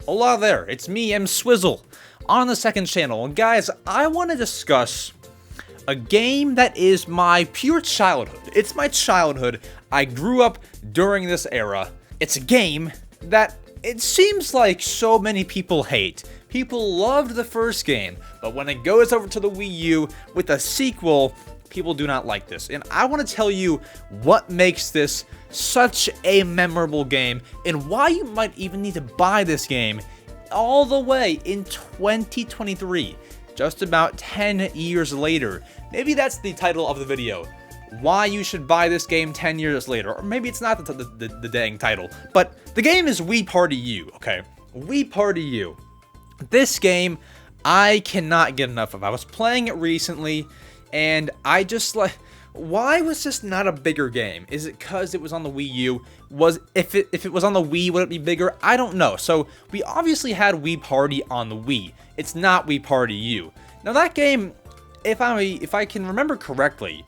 Hola there, it's me, EmSwizzle, on the second channel. And guys, I want to discuss a game that is my pure childhood. It's my childhood. I grew up during this era. It's a game that it seems like so many people hate. People loved the first game, but when it goes over to the Wii U with a sequel, people do not like this. And I want to tell you what makes this such a memorable game and why you might even need to buy this game all the way in 2023, just about 10 years later. Maybe that's the title of the video, why you should buy this game 10 years later. Or maybe it's not the dang title, but the game is Wii Party U, okay? Wii Party U. This game, I cannot get enough of. I was playing it recently, and I just like, why was this not a bigger game? Is it because it was on the Wii U? If it was on the Wii, would it be bigger? I don't know. So we obviously had Wii Party on the Wii. It's not Wii Party U. Now that game, if I can remember correctly,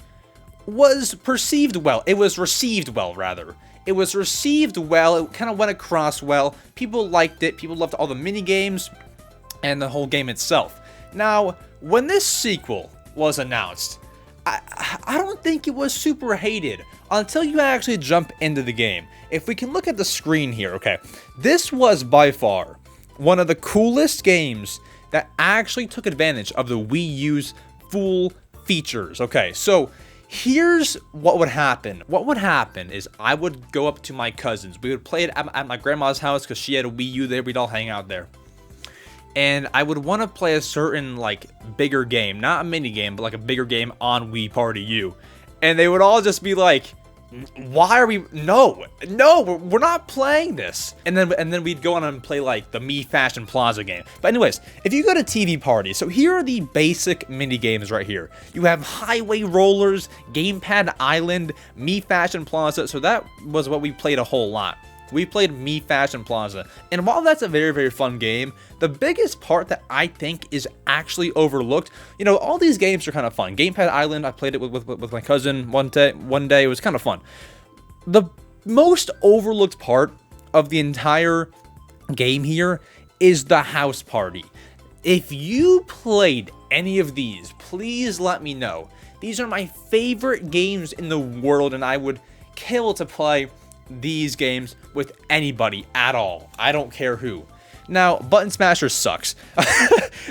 was perceived well. It was received well, rather. It was received well. It kind of went across well. People liked it. People loved all the mini games and the whole game itself. Now, when this sequel was announced, I don't think it was super hated until you actually jump into the game. If we can look at the screen here, okay, this was by far one of the coolest games that actually took advantage of the Wii U's full features. Okay, so here's what would happen. What would happen is I would go up to my cousins. We would play it at my grandma's house because she had a Wii U there. We'd all hang out there. And I would want to play a certain, like, bigger game. Not a mini game, but like a bigger game on Wii Party U. And they would all just be like, why are we... No, we're not playing this. And then we'd go on and play, like, the Me Fashion Plaza game. But anyways, if you go to TV Party, so here are the basic mini games right here. You have Highway Rollers, Gamepad Island, Me Fashion Plaza. So that was what we played a whole lot. We played Me Fashion Plaza, and while that's a very, very fun game, the biggest part that I think is actually overlooked, you know, all these games are kind of fun. Gamepad Island, I played it with my cousin one day, it was kind of fun. The most overlooked part of the entire game here is the house party. If you played any of these, please let me know. These are my favorite games in the world, and I would kill to play these games with anybody at all. I don't care who. Now, Button Smasher sucks.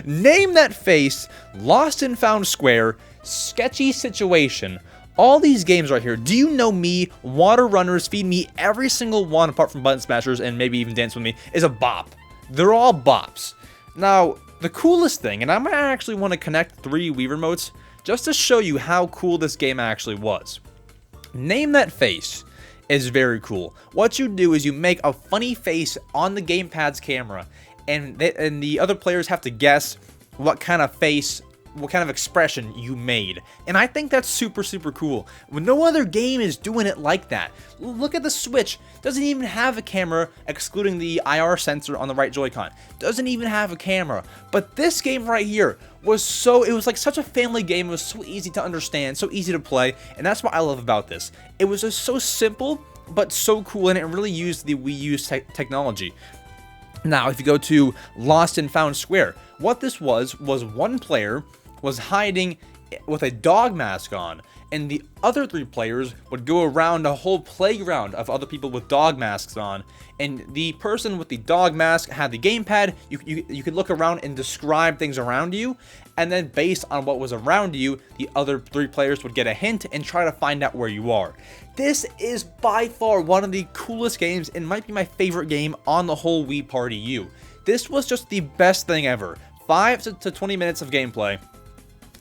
Name That Face, Lost and Found Square, Sketchy Situation, all these games right here. Do You Know Me, Water Runners, Feed Me, every single one apart from Button Smashers and maybe even Dance With Me is a bop. They're all bops. Now, the coolest thing, and I might actually want to connect 3 Wii remotes just to show you how cool this game actually was. Name That Face is very cool. What you do is you make a funny face on the gamepad's camera, and the other players have to guess what kind of face, what kind of expression you made. And I think that's super, super cool. When no other game is doing it like that. Look at the Switch. Doesn't even have a camera, excluding the IR sensor on the right Joy-Con. Doesn't even have a camera. But this game right here was it was like such a family game. It was so easy to understand, so easy to play. And that's what I love about this. It was just so simple, but so cool, and it really used the Wii U's technology. Now, if you go to Lost and Found Square, what this was one player was hiding with a dog mask on, and the other 3 players would go around a whole playground of other people with dog masks on, and the person with the dog mask had the gamepad. You could look around and describe things around you, and then based on what was around you, the other 3 players would get a hint and try to find out where you are. This is by far one of the coolest games and might be my favorite game on the whole Wii Party U. This was just the best thing ever. 5 to 20 minutes of gameplay,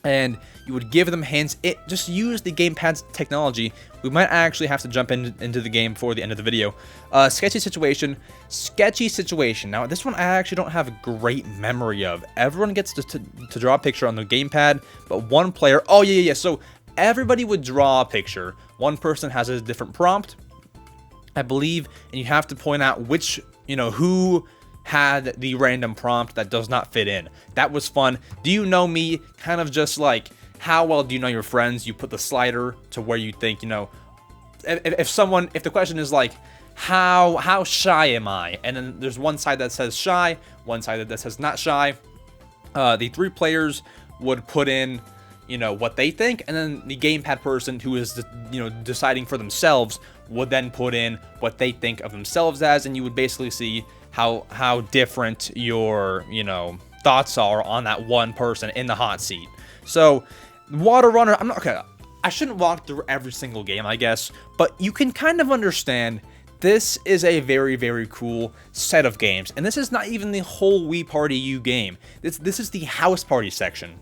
and you would give them hints. It just used the gamepad's technology. We might actually have to jump into the game before the end of the video. Sketchy Situation. Now, this one I actually don't have a great memory of. Everyone gets to draw a picture on the gamepad, but one player... Oh, yeah. So everybody would draw a picture. One person has a different prompt, I believe, and you have to point out which, who had the random prompt that does not fit in. That was fun. Do You Know Me? Kind of just like, how well do you know your friends? You put the slider to where you think, if the question is like, how shy am I? And then there's one side that says shy, one side that says not shy. The 3 players would put in, what they think, and then the gamepad person who is, deciding for themselves would then put in what they think of themselves as, and you would basically see how different your, thoughts are on that one person in the hot seat. So, Water Runner, I shouldn't walk through every single game, I guess, but you can kind of understand this is a very, very cool set of games, and this is not even the whole Wii Party U game. This is the house party section.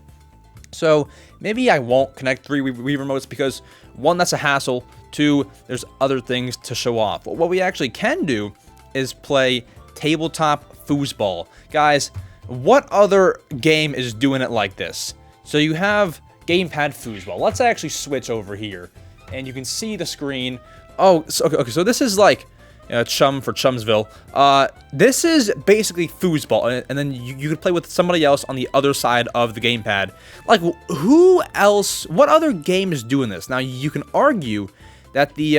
So maybe I won't connect 3 Wii remotes because 1, that's a hassle. 2, there's other things to show off. But what we actually can do is play tabletop foosball. Guys, what other game is doing it like this? So you have gamepad foosball. Let's actually switch over here, and you can see the screen. Oh, okay, so this is like chum for Chumsville. This is basically foosball, and then you could play with somebody else on the other side of the gamepad. Like, who else, what other game is doing this? Now, you can argue that the,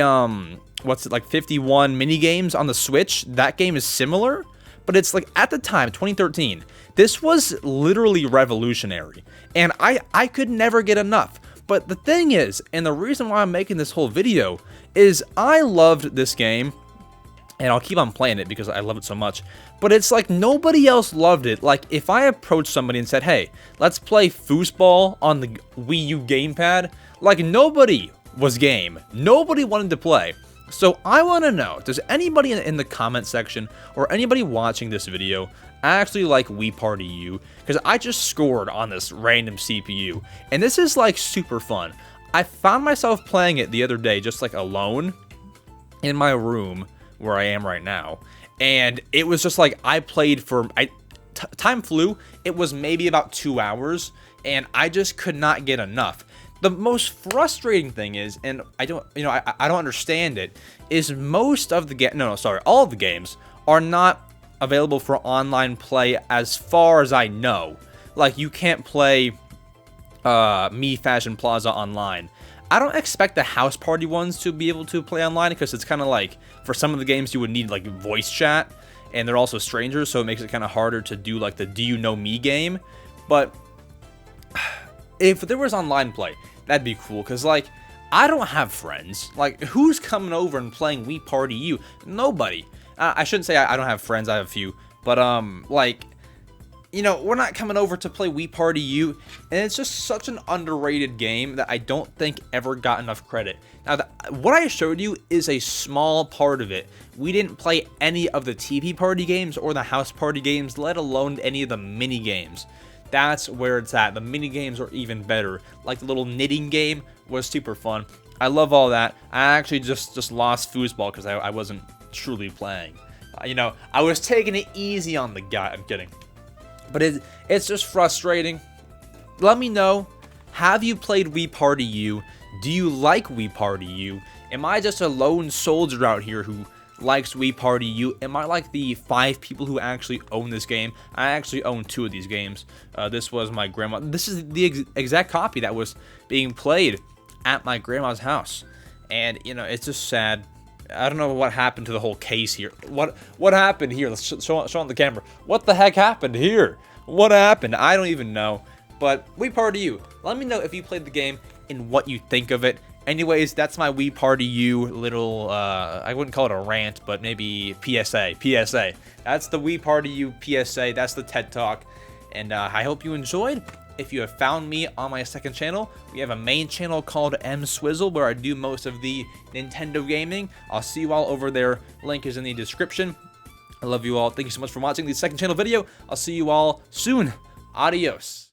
51 mini games on the Switch, that game is similar, but it's like, at the time, 2013, this was literally revolutionary, and I could never get enough. But the thing is, and the reason why I'm making this whole video, is I loved this game, and I'll keep on playing it because I love it so much, but it's like nobody else loved it. Like, if I approached somebody and said, hey, let's play foosball on the Wii U gamepad, like, nobody was game. Nobody wanted to play. So I want to know, does anybody in the comment section, or anybody watching this video, actually like Wii Party U? Because I just scored on this random CPU, and this is like super fun. I found myself playing it the other day, just like alone in my room where I am right now, and it was just like I played for time flew. It was maybe about 2 hours, and I just could not get enough. The most frustrating thing is, and I don't understand it, is most of the all of the games are not available for online play as far as I know. Like, you can't play Me Fashion Plaza online. I don't expect the house party ones to be able to play online, because it's kind of like, for some of the games you would need like voice chat, and they're also strangers, so it makes it kind of harder to do like the Do You Know Me game. But if there was online play, that'd be cool, because like, I don't have friends. Like, who's coming over and playing Wii Party U? Nobody. I shouldn't say I don't have friends, I have a few, but like, we're not coming over to play Wii Party U, and it's just such an underrated game that I don't think ever got enough credit. Now, what I showed you is a small part of it. We didn't play any of the TP party games or the house party games, let alone any of the mini games. That's where it's at. The mini games are even better. Like, the little knitting game was super fun. I love all that. I actually just lost foosball because I wasn't truly playing. I was taking it easy on the guy. I'm kidding. But it's just frustrating. Let me know, have you played Wii Party U? Do you like Wii Party U? Am I just a lone soldier out here who likes Wii Party U? Am I like the 5 people who actually own this game? I actually own 2 of these games. This was my grandma. This is the exact copy that was being played at my grandma's house. And, it's just sad. I don't know what happened to the whole case here. What happened here? Let's show on the camera. What the heck happened here? What happened? I don't even know. But Wii Party U, let me know if you played the game and what you think of it. Anyways, that's my Wii Party U little, I wouldn't call it a rant, but maybe PSA. That's the Wii Party U PSA. That's the TED Talk. And I hope you enjoyed. If you have found me on my second channel, we have a main channel called EmSwizzle, where I do most of the Nintendo gaming. I'll see you all over there. Link is in the description. I love you all. Thank you so much for watching the second channel video. I'll see you all soon. Adios.